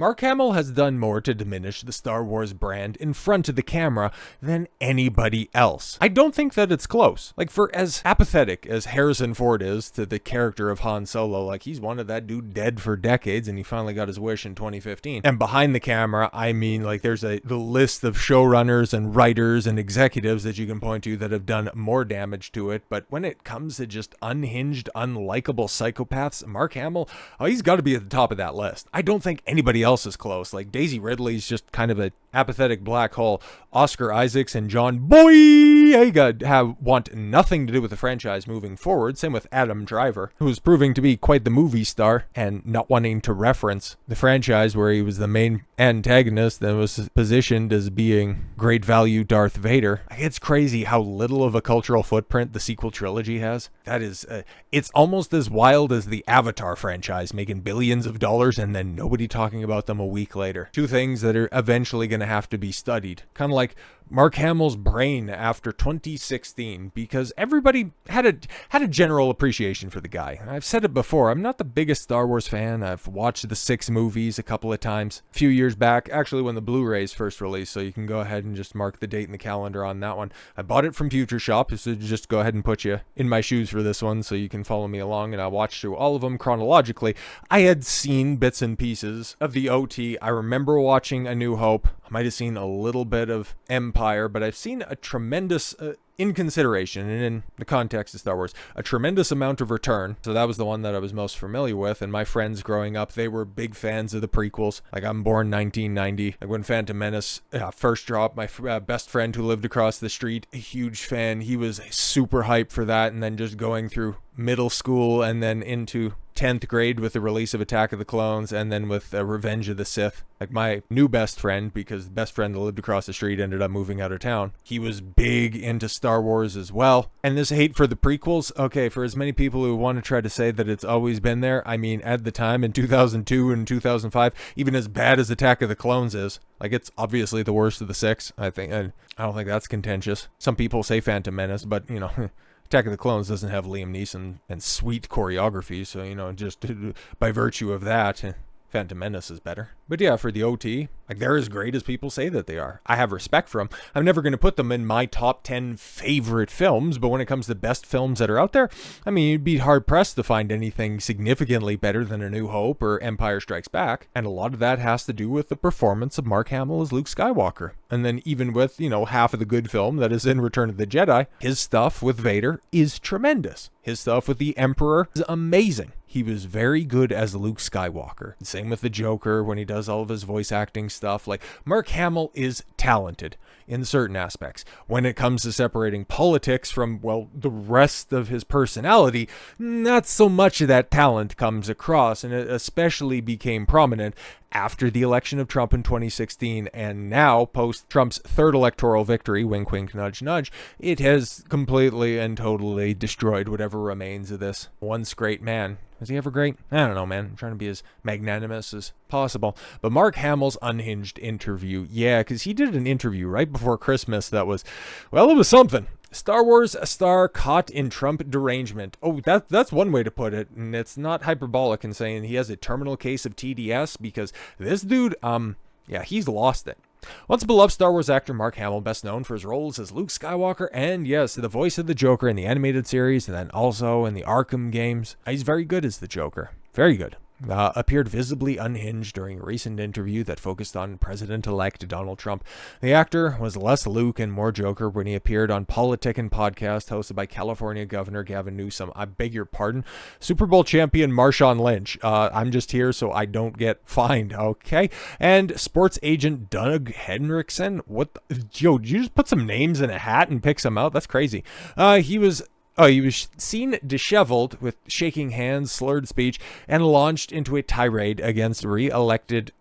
Mark Hamill has done more to diminish the Star Wars brand in front of the camera than anybody else. I don't think that it's close. Like, for as apathetic as Harrison Ford is to the character of Han Solo, like, he's wanted that dude dead for decades and he finally got his wish in 2015. And behind the camera, I mean, like, there's the list of showrunners and writers and executives that you can point to that have done more damage to it. But when it comes to just unhinged, unlikable psychopaths, Mark Hamill, oh, he's got to be at the top of that list. I don't think anybody else is close. Like, Daisy Ridley's just kind of a apathetic black hole. Oscar Isaacs and John Boyega want nothing to do with the franchise moving forward. Same with Adam Driver, who's proving to be quite the movie star and not wanting to reference the franchise where he was the main antagonist that was positioned as being great value Darth Vader. It's crazy how little of a cultural footprint the sequel trilogy has. That is, it's almost as wild as the Avatar franchise, making billions of dollars and then nobody talking about them a week later. Two things that are eventually going to have to be studied. Kind of like Mark Hamill's brain after 2016, because everybody had a general appreciation for the guy. I've said it before, I'm not the biggest Star Wars fan. I've watched the 6 movies a couple of times. A few years back, actually when the Blu-rays first released, so you can go ahead and just mark the date in the calendar on that one. I bought it from Future Shop, so just go ahead and put you in my shoes for this one so you can follow me along, and I watched through all of them chronologically. I had seen bits and pieces of the OT. I remember watching A New Hope. I might have seen a little bit of Empire, but I've seen a tremendous, in consideration and in the context of Star Wars, a tremendous amount of Return. So that was the one that I was most familiar with. And my friends growing up, they were big fans of the prequels. Like, I'm born 1990. Like, when Phantom Menace first dropped, my best friend who lived across the street, a huge fan. He was super hyped for that. And then just going through middle school and then into 10th grade with the release of Attack of the Clones, and then with Revenge of the Sith. Like, my new best friend, because the best friend that lived across the street ended up moving out of town, he was big into Star Wars as well. And this hate for the prequels, okay, for as many people who want to try to say that it's always been there, I mean, at the time in 2002 and 2005, even as bad as Attack of the Clones is, like, it's obviously the worst of the 6, I think. And I don't think that's contentious. Some people say Phantom Menace, but, you know, Attack of the Clones doesn't have Liam Neeson and sweet choreography, so, you know, just by virtue of that, Phantom Menace is better. But yeah, for the OT, like, they're as great as people say that they are. I have respect for them. I'm never going to put them in my top 10 favorite films, but when it comes to best films that are out there, I mean, you'd be hard-pressed to find anything significantly better than A New Hope or Empire Strikes Back, and a lot of that has to do with the performance of Mark Hamill as Luke Skywalker. And then even with, you know, half of the good film that is in Return of the Jedi, his stuff with Vader is tremendous. His stuff with the Emperor is amazing. He was very good as Luke Skywalker. Same with the Joker when he does all of his voice acting stuff. Like, Mark Hamill is talented in certain aspects. When it comes to separating politics from, well, the rest of his personality, not so much of that talent comes across, and it especially became prominent after the election of Trump in 2016, and now, post-Trump's third electoral victory, wink, wink, nudge, nudge, it has completely and totally destroyed whatever remains of this once great man. Was he ever great? I don't know, man. I'm trying to be as magnanimous as possible. But Mark Hamill's unhinged interview, yeah, because he did an interview right before Christmas that was, well, it was something. Star Wars star caught in Trump derangement. Oh, that's one way to put it, and it's not hyperbolic in saying he has a terminal case of TDS, because this dude, yeah, he's lost it. Once beloved Star Wars actor Mark Hamill, best known for his roles as Luke Skywalker and, yes, the voice of the Joker in the animated series and then also in the Arkham games. He's very good as the Joker. Very good. Appeared visibly unhinged during a recent interview that focused on President-elect Donald Trump. The actor was less Luke and more Joker when he appeared on Politickin' podcast hosted by California Governor Gavin Newsom. I beg your pardon? Super Bowl champion Marshawn Lynch. I'm just here so I don't get fined, okay? And sports agent Doug Henriksen. Yo, did you just put some names in a hat and pick some out? That's crazy. He was seen disheveled with shaking hands, slurred speech, and launched into a tirade against the re-election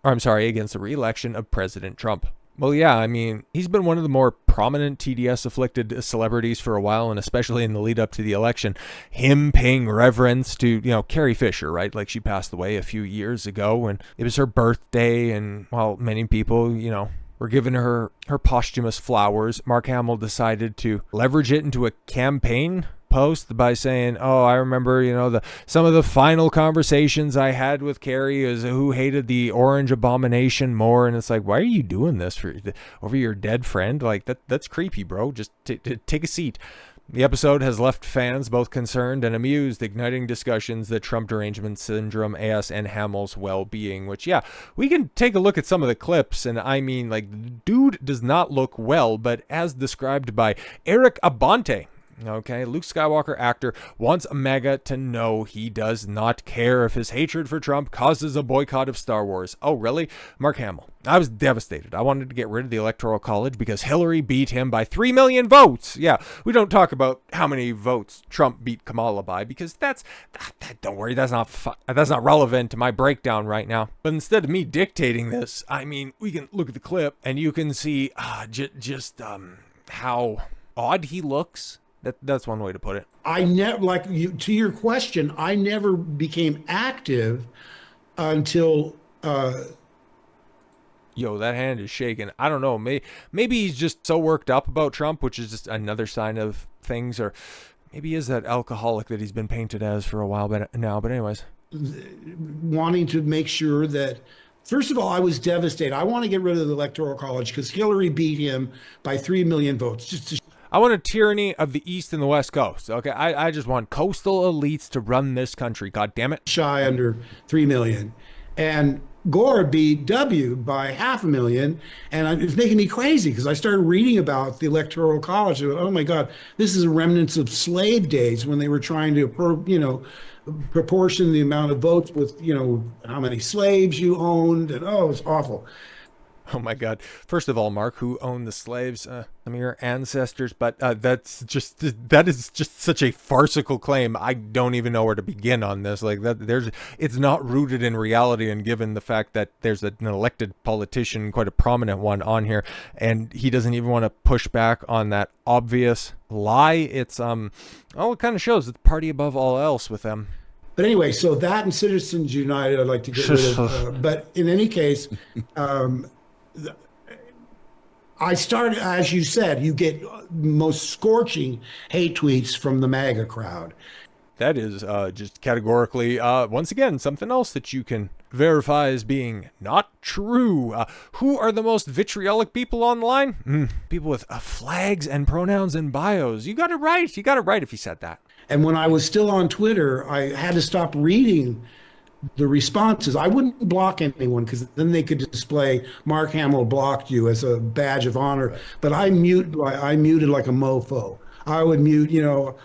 of President Trump. Well, yeah, I mean, he's been one of the more prominent TDS-afflicted celebrities for a while, and especially in the lead-up to the election. Him paying reverence to, you know, Carrie Fisher, right? Like, she passed away a few years ago, and it was her birthday, and while many people, you know, were giving her posthumous flowers, Mark Hamill decided to leverage it into a campaign post by saying, oh, I remember, some of the final conversations I had with Carrie is who hated the orange abomination more. And it's like, why are you doing this over your dead friend? Like, that's creepy, bro. Just take a seat. The episode has left fans both concerned and amused, igniting discussions that Trump derangement syndrome, AS, and Hamill's well-being, which, yeah, we can take a look at some of the clips, and I mean, like, dude does not look well, but as described by Eric Abante, okay, Luke Skywalker actor wants MAGA to know he does not care if his hatred for Trump causes a boycott of Star Wars. Oh, really? Mark Hamill. I was devastated. I wanted to get rid of the Electoral College because Hillary beat him by 3 million votes. Yeah, we don't talk about how many votes Trump beat Kamala by because don't worry, that's not relevant to my breakdown right now. But instead of me dictating this, I mean, we can look at the clip and you can see just how odd he looks. That's one way to put it. I never, like you, to your question, I never became active until. Yo, that hand is shaking. I don't know. Maybe he's just so worked up about Trump, which is just another sign of things, or maybe he is that alcoholic that he's been painted as for a while now. But anyways, wanting to make sure that. First of all, I was devastated. I want to get rid of the Electoral College because Hillary beat him by 3 million votes. I want a tyranny of the East and the West Coast. Okay, I just want coastal elites to run this country. God damn it. Shy under 3 million. And Gore beat W by 500,000. And it was making me crazy because I started reading about the Electoral College. Oh my God, this is remnants of slave days when they were trying to, proportion the amount of votes with, how many slaves you owned. And it was awful. Oh my God. First of all, Mark, who owned the slaves? Some of your ancestors, but that is just such a farcical claim. I don't even know where to begin on this. Like it's not rooted in reality, and given the fact that there's an elected politician, quite a prominent one on here, and he doesn't even want to push back on that obvious lie. It's it kind of shows it's party above all else with them. But anyway, so that and Citizens United, I'd like to get rid of. But in any case, I started, as you said, you get most scorching hate tweets from the MAGA crowd. That is just categorically, once again, something else that you can verify as being not true. Who are the most vitriolic people online? People with flags and pronouns and bios. You got it right. You got it right if you said that. And when I was still on Twitter, I had to stop reading the responses. I wouldn't block anyone because then they could display Mark Hamill blocked you as a badge of honor. But I muted like a mofo. I would mute,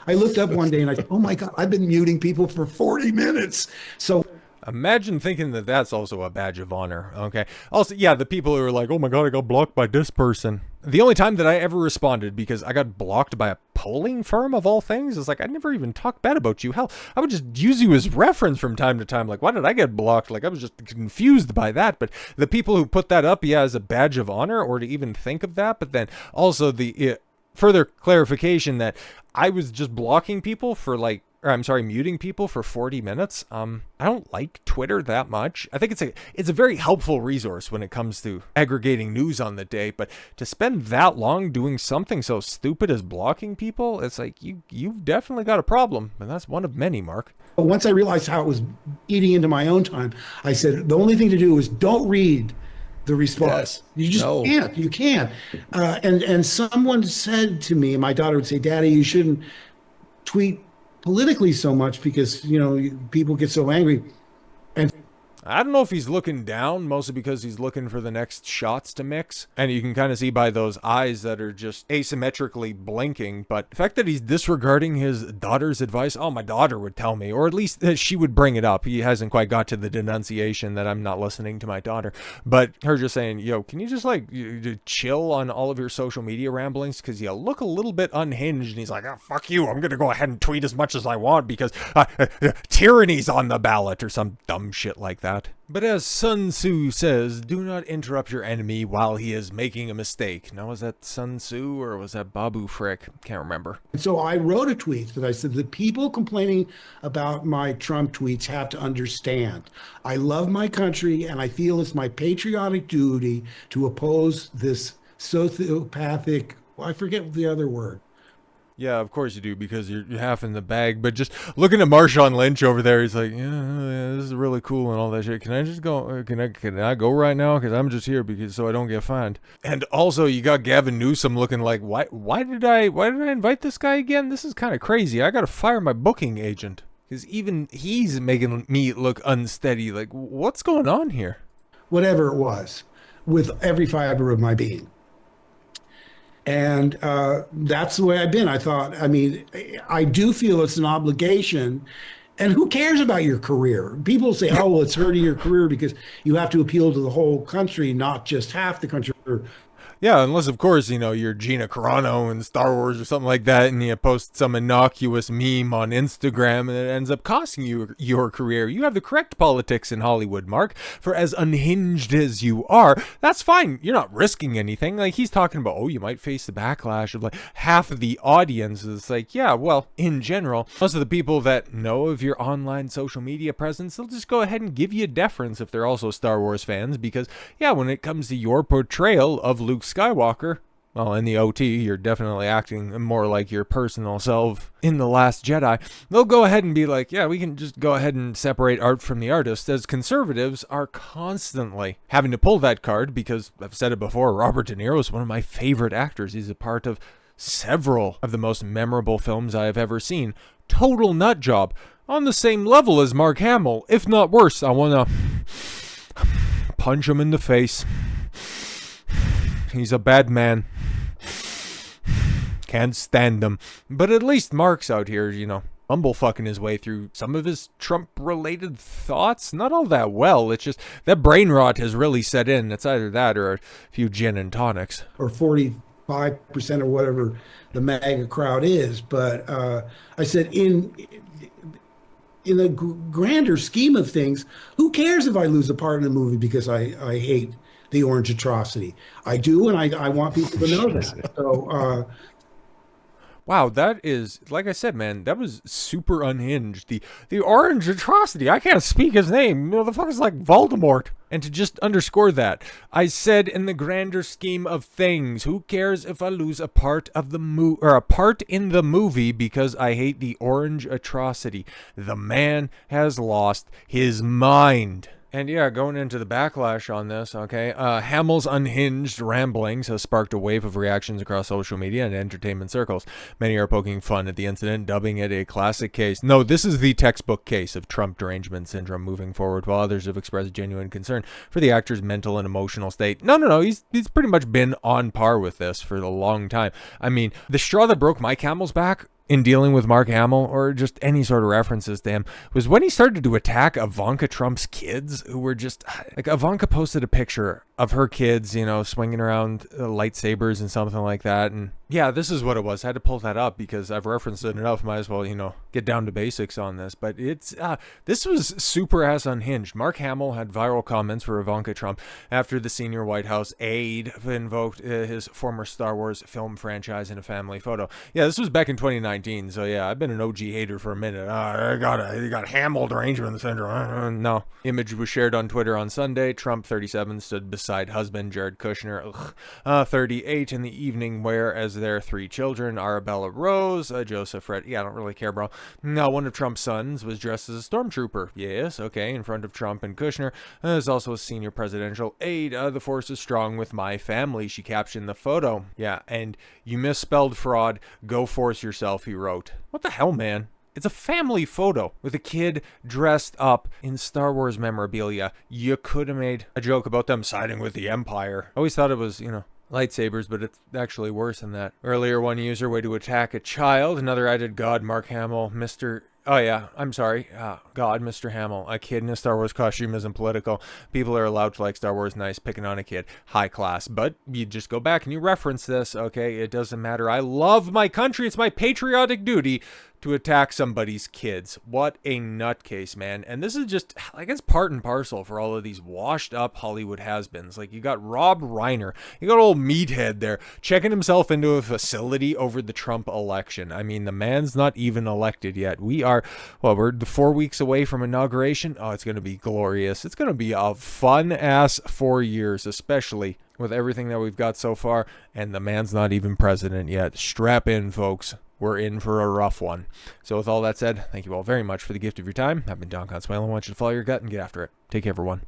I looked up one day and I said, oh my God, I've been muting people for 40 minutes. So imagine thinking that that's also a badge of honor. Okay. Also, yeah, the people who are like, oh my God, I got blocked by this person. The only time that I ever responded because I got blocked by a polling firm of all things is like, I never even talked bad about you. Hell, I would just use you as reference from time to time. Like, why did I get blocked? Like, I was just confused by that. But the people who put that up, yeah, as a badge of honor or to even think of that. But then also the further clarification that I was just blocking people for muting people for 40 minutes. I don't like Twitter that much. I think it's a very helpful resource when it comes to aggregating news on the day, but to spend that long doing something so stupid as blocking people, it's like you've definitely got a problem, and that's one of many, Mark. But once I realized how it was eating into my own time, I said the only thing to do is don't read the response. Yes. You just can't. You can't. And someone said to me, my daughter would say, Daddy, you shouldn't tweet politically so much because, people get so angry. And I don't know if he's looking down, mostly because he's looking for the next shots to mix. And you can kind of see by those eyes that are just asymmetrically blinking. But the fact that he's disregarding his daughter's advice, my daughter would tell me, or at least that she would bring it up. He hasn't quite got to the denunciation that I'm not listening to my daughter. But her just saying, can you just chill on all of your social media ramblings? Because you look a little bit unhinged. And he's like, fuck you. I'm going to go ahead and tweet as much as I want because tyranny's on the ballot or some dumb shit like that. But as Sun Tzu says, do not interrupt your enemy while he is making a mistake. Now, was that Sun Tzu or was that Babu Frick? Can't remember. So I wrote a tweet that I said, the people complaining about my Trump tweets have to understand. I love my country and I feel it's my patriotic duty to oppose this sociopathic, I forget the other word. Yeah, of course you do, because you're half in the bag. But just looking at Marshawn Lynch over there, he's like, yeah, this is really cool and all that shit. Can I just go? Can I go right now? Because I'm just here because so I don't get fined. And also, you got Gavin Newsom looking like, why did I invite this guy again? This is kind of crazy. I got to fire my booking agent, because even he's making me look unsteady. Like, what's going on here? Whatever it was, with every fiber of my being. And that's the way I've been. I mean, I do feel it's an obligation. And who cares about your career? People say, oh, well, it's hurting your career because you have to appeal to the whole country, not just half the country. Yeah, unless, of course, you're Gina Carano in Star Wars or something like that, and you post some innocuous meme on Instagram, and it ends up costing you your career. You have the correct politics in Hollywood, Mark. For as unhinged as you are, that's fine. You're not risking anything. Like, he's talking about, oh, you might face the backlash of, like, half of the audience. It's like, yeah, well, in general, most of the people that know of your online social media presence, they'll just go ahead and give you deference if they're also Star Wars fans, because, yeah, when it comes to your portrayal of Luke Skywalker, well, in the OT, you're definitely acting more like your personal self in The Last Jedi. They'll go ahead and be like, yeah, we can just go ahead and separate art from the artist, as conservatives are constantly having to pull that card, because I've said it before, Robert De Niro is one of my favorite actors. He's a part of several of the most memorable films I have ever seen. Total nut job. On the same level as Mark Hamill, if not worse. I want to punch him in the face. He's a bad man. Can't stand him. But at least Mark's out here, bumblefucking his way through some of his Trump-related thoughts. Not all that well. It's just that brain rot has really set in. It's either that or a few gin and tonics. Or 45% or whatever the MAGA crowd is. But I said, in the grander scheme of things, who cares if I lose a part in a movie because I hate the orange atrocity? I do, and I want people to know that. So, wow, that is, like I said, man, that was super unhinged. The orange atrocity. I can't speak his name. The fuck is like Voldemort. And to just underscore that, I said, in the grander scheme of things, who cares if I lose a part of the a part in the movie because I hate the orange atrocity? The man has lost his mind. And yeah, going into the backlash on this, okay, Hamill's unhinged ramblings has sparked a wave of reactions across social media and entertainment circles. Many are poking fun at the incident, dubbing it a classic case. No, this is the textbook case of Trump derangement syndrome moving forward, while others have expressed genuine concern for the actor's mental and emotional state. No, he's pretty much been on par with this for a long time. I mean, the straw that broke my camel's back in dealing with Mark Hamill, or just any sort of references to him, was when he started to attack Ivanka Trump's kids, who were just, like, Ivanka posted a picture of her kids, swinging around lightsabers and something like that, and yeah, this is what it was. I had to pull that up because I've referenced it enough. Might as well, get down to basics on this. But it's this was super ass unhinged. Mark Hamill had viral comments for Ivanka Trump after the senior White House aide invoked his former Star Wars film franchise in a family photo. Yeah, this was back in 2019. So yeah, I've been an OG hater for a minute. I got Hamill derangement syndrome. No. Image was shared on Twitter on Sunday. Trump, 37, stood beside husband Jared Kushner, 38, in the evening wear as their three children, Arabella Rose, Joseph Fred. Yeah, I don't really care, bro. Now, one of Trump's sons was dressed as a stormtrooper. Yes, okay, in front of Trump and Kushner. There's also a senior presidential aide. The force is strong with my family, she captioned the photo. Yeah, and you misspelled fraud. Go force yourself, he wrote. What the hell, man? It's a family photo with a kid dressed up in Star Wars memorabilia. You could have made a joke about them siding with the Empire. I always thought it was, lightsabers, but it's actually worse than that. Earlier, one user way to attack a child. Another added, God, Mark Hamill, Mr. Oh, yeah, I'm sorry. God, Mr. Hamill, a kid in a Star Wars costume isn't political. People are allowed to like Star Wars, nice, picking on a kid, high class. But you just go back and you reference this, okay? It doesn't matter. I love my country. It's my patriotic duty to attack somebody's kids. What a nutcase, man. And this is just, like, it's part and parcel for all of these washed up Hollywood has-beens. Like, you got Rob Reiner, you got old meathead there, checking himself into a facility over the Trump election. I mean, the man's not even elected yet. We're 4 weeks away from inauguration. Oh, it's going to be glorious. It's going to be a fun-ass 4 years, especially with everything that we've got so far. And the man's not even president yet. Strap in, folks. we're in for a rough one. So with all that said, thank you all very much for the gift of your time. I've been Don Consuelo. I want you to follow your gut and get after it. Take care, everyone.